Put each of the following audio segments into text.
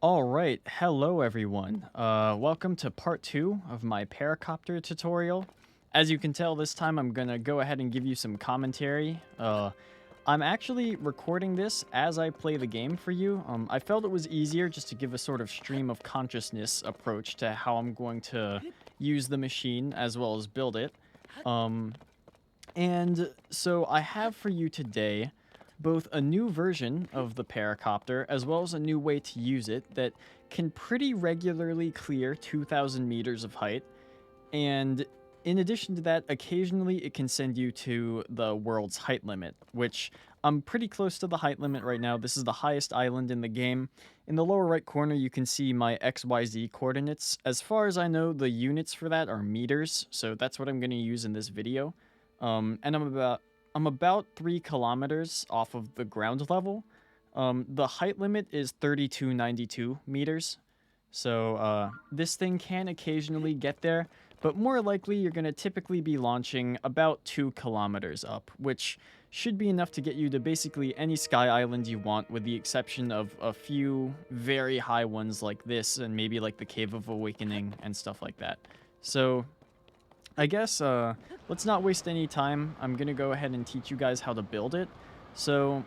Alright, hello everyone. Welcome to part 2 of my Paracopter tutorial. As you can tell, this time I'm gonna go ahead and give you some commentary. I'm actually recording this as I play the game for you. I felt it was easier just to give a sort of stream of consciousness approach to how I'm going to use the machine as well as build it. And so I have for you today both a new version of the Paracopter as well as a new way to use it that can pretty regularly clear 2,000 meters of height. And in addition to that, occasionally it can send you to the world's height limit, which I'm pretty close to the height limit right now. This is the highest island in the game. In the lower right corner, you can see my XYZ coordinates. As far as I know, the units for that are meters, so that's what I'm going to use in this video. And I'm about 3 kilometers off of the ground level. The height limit is 3292 meters. So this thing can occasionally get there, but more likely you're going to typically be launching about 2 kilometers up, which should be enough to get you to basically any sky island you want, with the exception of a few very high ones like this, and maybe like the Cave of Awakening and stuff like that. So I guess let's not waste any time. I'm going to go ahead and teach you guys how to build it. So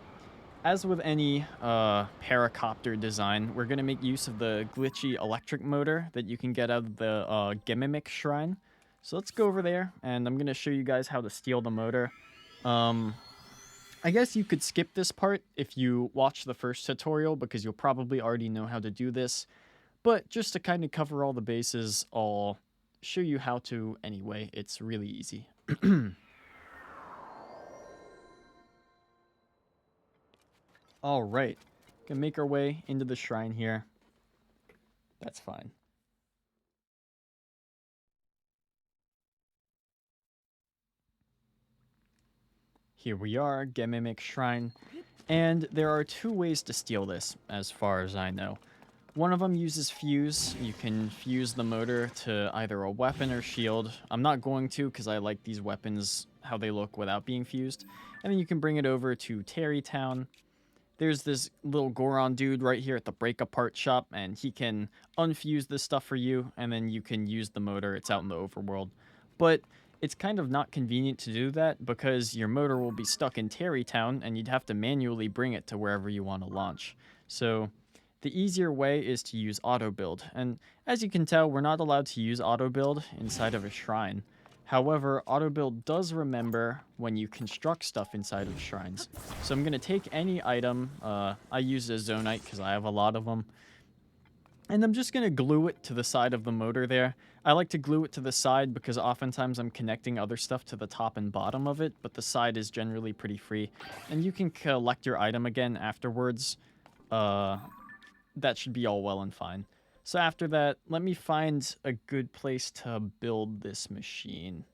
as with any Paracopter design, we're going to make use of the glitchy electric motor that you can get out of the GEMIMIK shrine. So let's go over there, and I'm going to show you guys how to steal the motor. I guess you could skip this part if you watch the first tutorial, because you'll probably already know how to do this. But just to kind of cover all the bases, I'll show you how to anyway. It's really easy. All right, gonna make our way into the shrine here. That's fine. Here we are, GEMIMIK shrine. And there are 2 ways to steal this, as far as I know. One of them uses fuse. You can fuse the motor to either a weapon or shield. I'm not going to, because I like these weapons, how they look without being fused. And then you can bring it over to Terrytown. There's this little Goron dude right here at the break-apart shop, and he can unfuse this stuff for you, and then you can use the motor. It's out in the overworld. But it's kind of not convenient to do that, because your motor will be stuck in Terrytown, and you'd have to manually bring it to wherever you want to launch. So the easier way is to use auto build, and as you can tell, we're not allowed to use auto build inside of a shrine. However, auto build does remember when you construct stuff inside of shrines. So I'm going to take any item. I use a zonite because I have a lot of them. And I'm just going to glue it to the side of the motor there. I like to glue it to the side because oftentimes I'm connecting other stuff to the top and bottom of it, but the side is generally pretty free. And you can collect your item again afterwards. That should be all well and fine. So after that, let me find a good place to build this machine.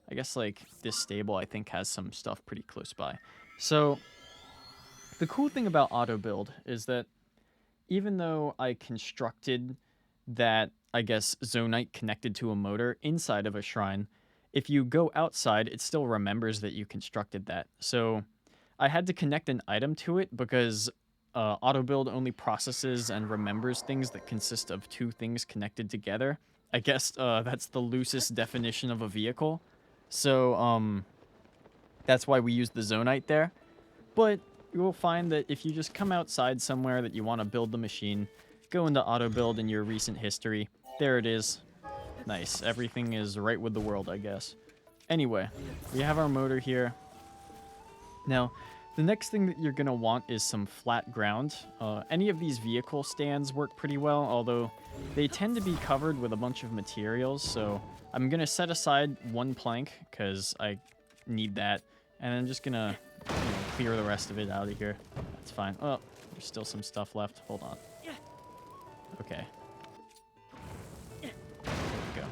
I guess like this stable I think has some stuff pretty close by. So the cool thing about auto build is that even though I constructed that, I guess, zonite connected to a motor inside of a shrine, if you go outside, it still remembers that you constructed that. So I had to connect an item to it because auto build only processes and remembers things that consist of 2 things connected together. I guess that's the loosest definition of a vehicle. So that's why we use the zonite there. But you will find that if you just come outside somewhere that you want to build the machine, go into auto build in your recent history. There it is. Nice. Everything is right with the world, I guess. Anyway, we have our motor here. Now, the next thing that you're going to want is some flat ground. Any of these vehicle stands work pretty well, although they tend to be covered with a bunch of materials. So I'm going to set aside 1 plank because I need that. And I'm just going to clear the rest of it out of here. That's fine. Oh, there's still some stuff left. Hold on. Okay. There we go.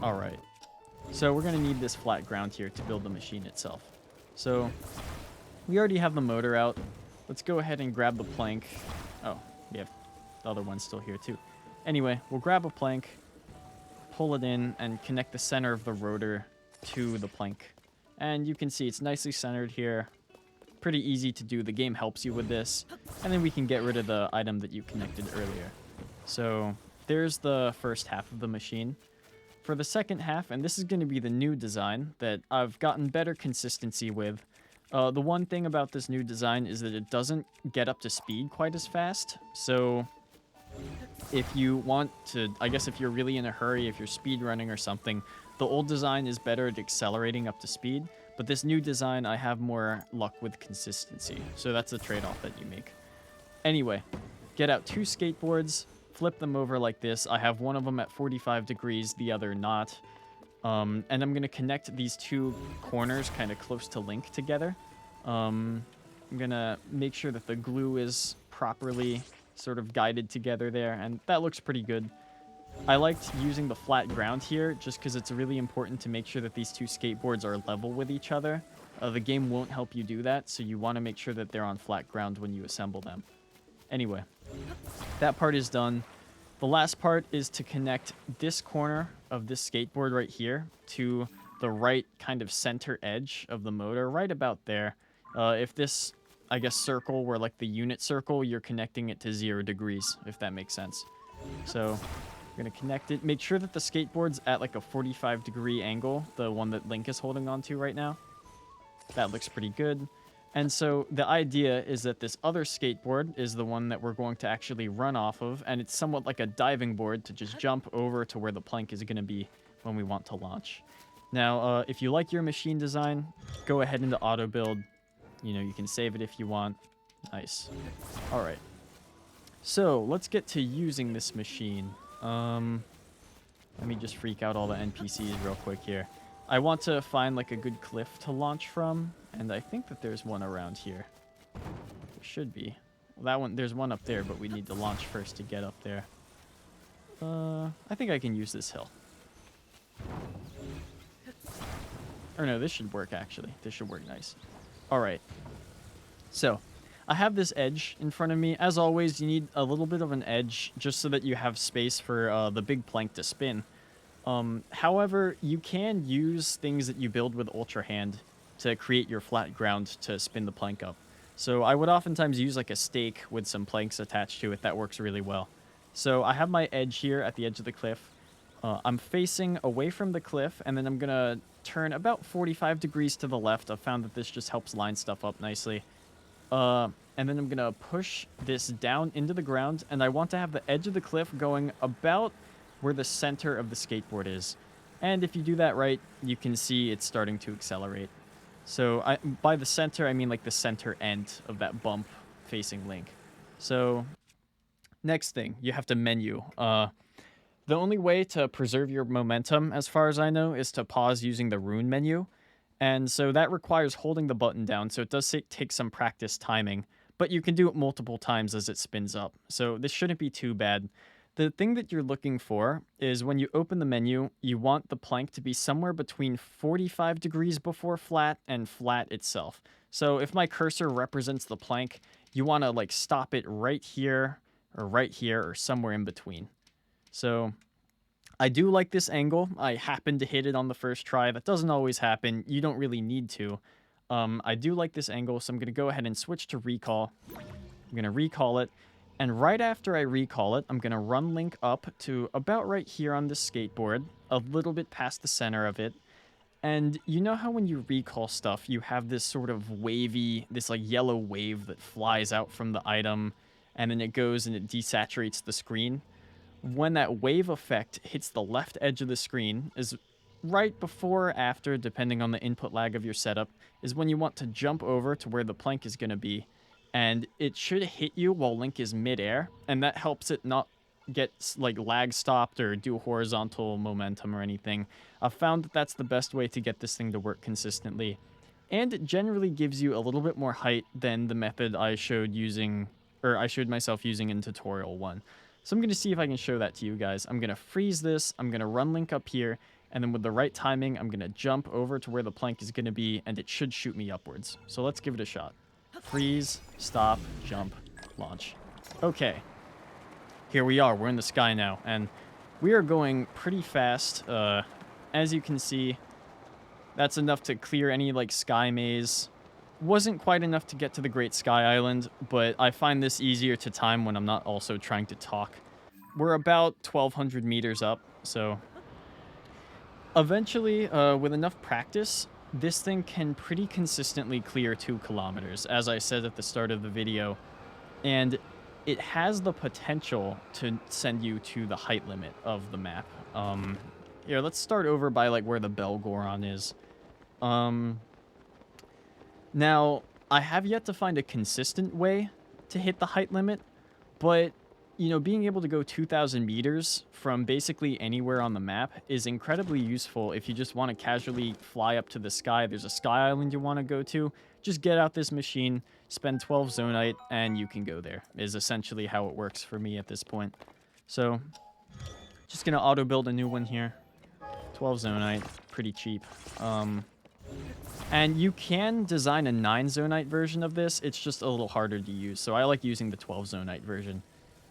All right. So we're going to need this flat ground here to build the machine itself. So we already have the motor out. Let's go ahead and grab the plank. Oh, we have the other one still here too. Anyway, we'll grab a plank, pull it in, and connect the center of the rotor to the plank. And you can see it's nicely centered here. pretty easy to do. The game helps you with this. And then we can get rid of the item that you connected earlier. So there's the first half of the machine. For the second half, and this is going to be the new design that I've gotten better consistency with. The one thing about this new design is that it doesn't get up to speed quite as fast. So if you want to, I guess if you're really in a hurry, if you're speed running or something, the old design is better at accelerating up to speed. But this new design, I have more luck with consistency. So that's the trade-off that you make. Anyway, get out 2 skateboards. Flip them over like this. I have one of them at 45 degrees, the other not. And I'm going to connect these 2 corners kind of close to link together. I'm going to make sure that the glue is properly sort of guided together there, and that looks pretty good. I liked using the flat ground here just because it's really important to make sure that these 2 skateboards are level with each other. The game won't help you do that, so you want to make sure that they're on flat ground when you assemble them. Anyway, that part is done. The last part is to connect this corner of this skateboard right here to the right kind of center edge of the motor, right about there. If this, I guess, circle were like the unit circle, you're connecting it to 0 degrees, if that makes sense. So we're going to connect it. Make sure that the skateboard's at like a 45-degree angle, the one that Link is holding on to right now. That looks pretty good. And so the idea is that this other skateboard is the one that we're going to actually run off of, and it's somewhat like a diving board to just jump over to where the plank is going to be when we want to launch. Now, if you like your machine design, go ahead into auto build. You know, you can save it if you want. Nice. All right. So let's get to using this machine. Let me just freak out all the NPCs real quick here. I want to find like a good cliff to launch from, and I think that there's one around here. There should be. Well, that one, there's one up there, but we need to launch first to get up there. I think I can use this hill. Or no, this should work actually. This should work nice. All right. So, I have this edge in front of me. As always, you need a little bit of an edge just so that you have space for the big plank to spin. However, you can use things that you build with Ultra Hand to create your flat ground to spin the plank up. So I would oftentimes use like a stake with some planks attached to it. That works really well. So I have my edge here at the edge of the cliff. I'm facing away from the cliff, and then I'm going to turn about 45 degrees to the left. I've found that this just helps line stuff up nicely. And then I'm going to push this down into the ground, and I want to have the edge of the cliff going about where the center of the skateboard is. And if you do that right, you can see it's starting to accelerate. So by the center, I mean like the center end of that bump facing Link. So next thing, you have to menu. The only way to preserve your momentum, as far as I know, is to pause using the rune menu. And so that requires holding the button down, so it does take some practice timing. But you can do it multiple times as it spins up. So this shouldn't be too bad. The thing that you're looking for is when you open the menu, you want the plank to be somewhere between 45 degrees before flat and flat itself. So if my cursor represents the plank, you want to like stop it right here or somewhere in between. So I do like this angle. I happened to hit it on the first try. That doesn't always happen. You don't really need to. I do like this angle, so I'm going to go ahead and switch to recall. I'm going to recall it. And right after I recall it, I'm going to run Link up to about right here on this skateboard, a little bit past the center of it. And you know how when you recall stuff, you have this sort of wavy, this like yellow wave that flies out from the item, and then it goes and it desaturates the screen? When that wave effect hits the left edge of the screen, is right before or after, depending on the input lag of your setup, is when you want to jump over to where the plank is going to be. And it should hit you while Link is midair, and that helps it not get like lag stopped or do horizontal momentum or anything. I've found that that's the best way to get this thing to work consistently. And it generally gives you a little bit more height than the method I showed myself using in tutorial 1. So I'm going to see if I can show that to you guys. I'm going to freeze this, I'm going to run Link up here, and then with the right timing, I'm going to jump over to where the plank is going to be, and it should shoot me upwards. So let's give it a shot. Freeze, stop, jump, launch. Okay. Here we are. We're in the sky now, and we are going pretty fast. As you can see, that's enough to clear any, like, sky maze. Wasn't quite enough to get to the Great Sky Island, but I find this easier to time when I'm not also trying to talk. We're about 1,200 meters up, so eventually, with enough practice, this thing can pretty consistently clear 2 kilometers, as I said at the start of the video, and it has the potential to send you to the height limit of the map. Here, let's start over by, like, where the Belgoron is. Now, I have yet to find a consistent way to hit the height limit, but, you know, being able to go 2,000 meters from basically anywhere on the map is incredibly useful if you just want to casually fly up to the sky. There's a sky island you want to go to. Just get out this machine, spend 12 zonite, and you can go there, is essentially how it works for me at this point. So, just going to auto-build a new one here. 12 zonite, pretty cheap. And you can design a 9 zonite version of this. It's just a little harder to use, so I like using the 12 zonite version.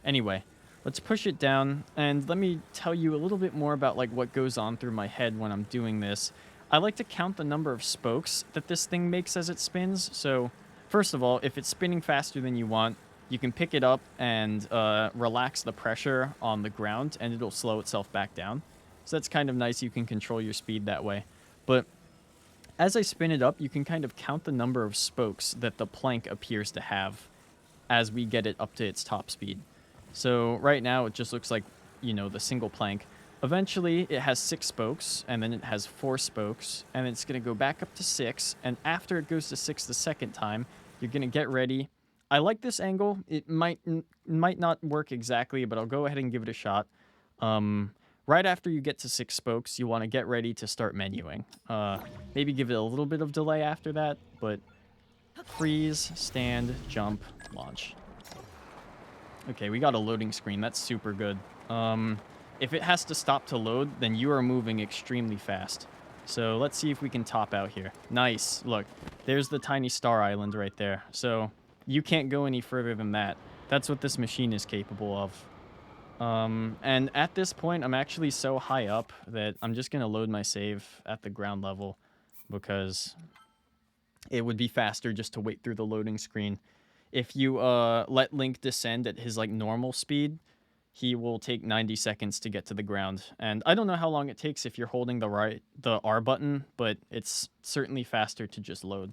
Anyway, let's push it down, and let me tell you a little bit more about like what goes on through my head when I'm doing this. I like to count the number of spokes that this thing makes as it spins. So, first of all, if it's spinning faster than you want, you can pick it up and relax the pressure on the ground, and it'll slow itself back down. So that's kind of nice. You can control your speed that way. But as I spin it up, you can kind of count the number of spokes that the plank appears to have as we get it up to its top speed. So right now it just looks like, you know, the single plank. Eventually it has 6 spokes, and then it has 4 spokes, and it's going to go back up to 6, and after it goes to 6 the second time, you're going to get ready. I like this angle. It might not work exactly, but I'll go ahead and give it a shot. Right after you get to 6 spokes, you want to get ready to start menuing. Maybe give it a little bit of delay after that, but freeze, stand, jump, launch. Okay, we got a loading screen. That's super good. If it has to stop to load, then you are moving extremely fast. So let's see if we can top out here. Nice. Look, there's the tiny star island right there. So you can't go any further than that. That's what this machine is capable of. And at this point, I'm actually so high up that I'm just going to load my save at the ground level because it would be faster just to wait through the loading screen. If you let Link descend at his like normal speed, he will take 90 seconds to get to the ground. And I don't know how long it takes if you're holding the R button, but it's certainly faster to just load.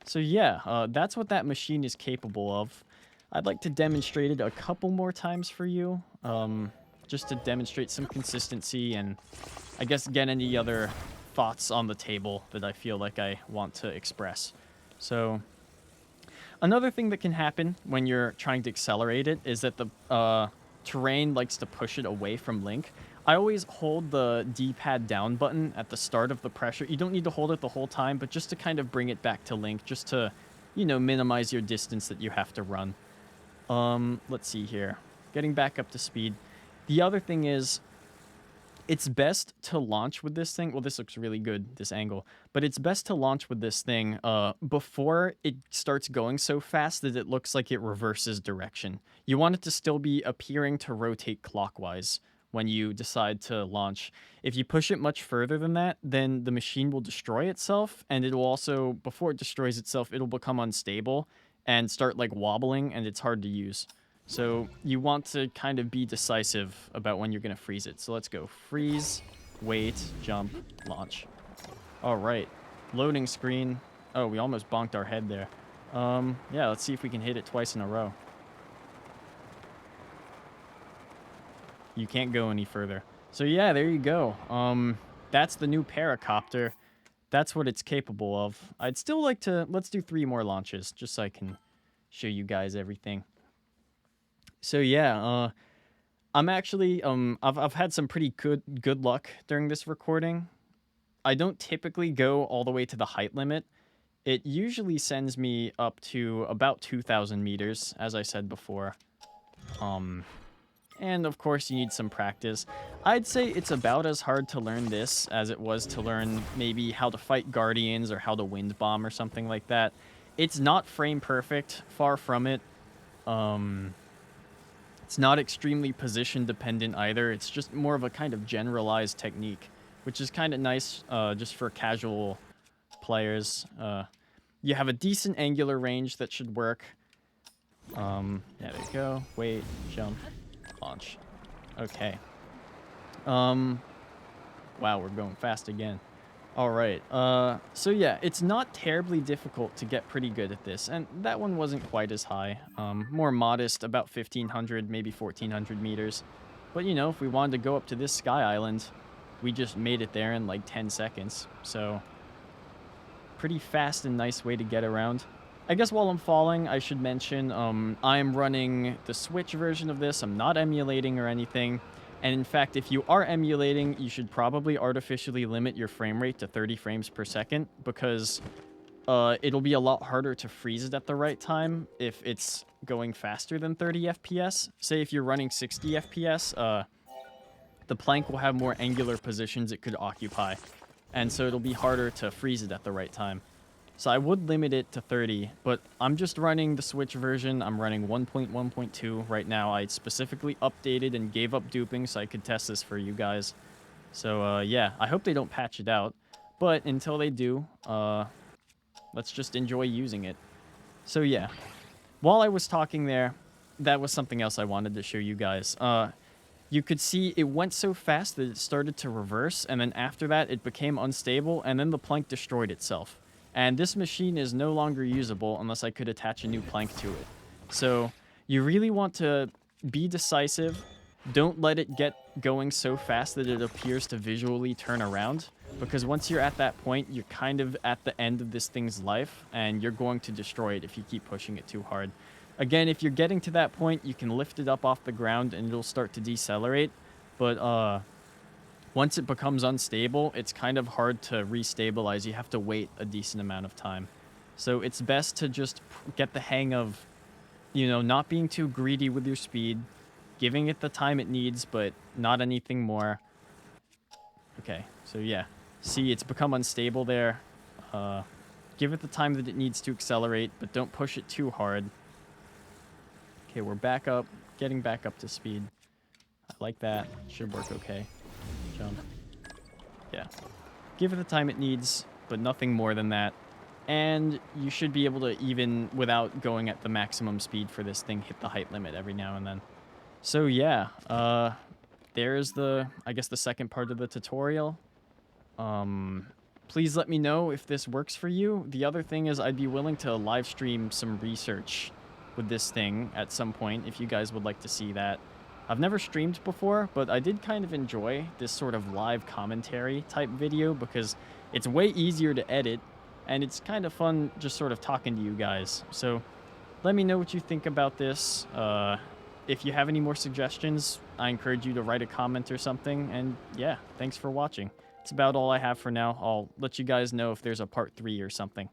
So yeah, that's what that machine is capable of. I'd like to demonstrate it a couple more times for you, just to demonstrate some consistency and I guess get any other thoughts on the table that I feel like I want to express. So another thing that can happen when you're trying to accelerate it is that the terrain likes to push it away from Link. I always hold the D-pad down button at the start of the pressure. You don't need to hold it the whole time, but just to kind of bring it back to Link, just to, you know, minimize your distance that you have to run. Let's see here. Getting back up to speed. The other thing is, it's best to launch with this thing. Well, this looks really good, this angle. But it's best to launch with this thing before it starts going so fast that it looks like it reverses direction. You want it to still be appearing to rotate clockwise when you decide to launch. If you push it much further than that, then the machine will destroy itself. And it will also, before it destroys itself, it'll become unstable and start like wobbling, and it's hard to use. So you want to kind of be decisive about when you're going to freeze it. So let's go. Freeze, wait, jump, launch. All right. Loading screen. Oh, we almost bonked our head there. Yeah, let's see if we can hit it twice in a row. You can't go any further. So yeah, there you go. That's the new Paracopter. That's what it's capable of. I'd still like to... Let's do 3 more launches, just so I can show you guys everything. So yeah, I'm actually... I've had some pretty good luck during this recording. I don't typically go all the way to the height limit. It usually sends me up to about 2,000 meters, as I said before. And of course you need some practice. I'd say it's about as hard to learn this as it was to learn maybe how to fight Guardians or how to wind bomb or something like that. It's not frame perfect, far from it. It's not extremely position dependent either. It's just more of a kind of generalized technique, which is kind of nice just for casual players. you have a decent angular range that should work. There we go. Wait, jump, launch. Okay. Wow, we're going fast again. All right. So yeah, it's not terribly difficult to get pretty good at this, and that one wasn't quite as high. More modest, about 1,500, maybe 1,400 meters. But you know, if we wanted to go up to this sky island, we just made it there in like 10 seconds. So pretty fast and nice way to get around. I guess while I'm falling, I should mention I'm running the Switch version of this. I'm not emulating or anything. And in fact, if you are emulating, you should probably artificially limit your frame rate to 30 frames per second because it'll be a lot harder to freeze it at the right time if it's going faster than 30 FPS. Say if you're running 60 FPS, the plank will have more angular positions it could occupy. And so it'll be harder to freeze it at the right time. So I would limit it to 30, but I'm just running the Switch version. I'm running 1.1.2 right now. I specifically updated and gave up duping so I could test this for you guys. So yeah, I hope they don't patch it out. But until they do, let's just enjoy using it. So yeah, while I was talking there, that was something else I wanted to show you guys. You could see it went so fast that it started to reverse, and then after that it became unstable, and then the plank destroyed itself. And this machine is no longer usable unless I could attach a new plank to it. So you really want to be decisive. Don't let it get going so fast that it appears to visually turn around, because once you're at that point, you're kind of at the end of this thing's life, and you're going to destroy it if you keep pushing it too hard. Again, if you're getting to that point, you can lift it up off the ground and it'll start to decelerate. But once it becomes unstable, it's kind of hard to restabilize. You have to wait a decent amount of time. So it's best to just get the hang of, you know, not being too greedy with your speed, giving it the time it needs, but not anything more. Okay, so yeah. See, it's become unstable there. Give it the time that it needs to accelerate, but don't push it too hard. Okay, we're back up, getting back up to speed. I like that. Should work okay. Jump. Yeah. Give it the time it needs, but nothing more than that. And you should be able to, even without going at the maximum speed for this thing, hit the height limit every now and then. So yeah, there's I guess the second part of the tutorial. Please let me know if this works for you. The other thing is I'd be willing to live stream some research with this thing at some point if you guys would like to see that. I've never streamed before, but I did kind of enjoy this sort of live commentary type video because it's way easier to edit and it's kind of fun just sort of talking to you guys. So let me know what you think about this. If you have any more suggestions, I encourage you to write a comment or something. And yeah, thanks for watching. It's about all I have for now. I'll let you guys know if there's a part 3 or something.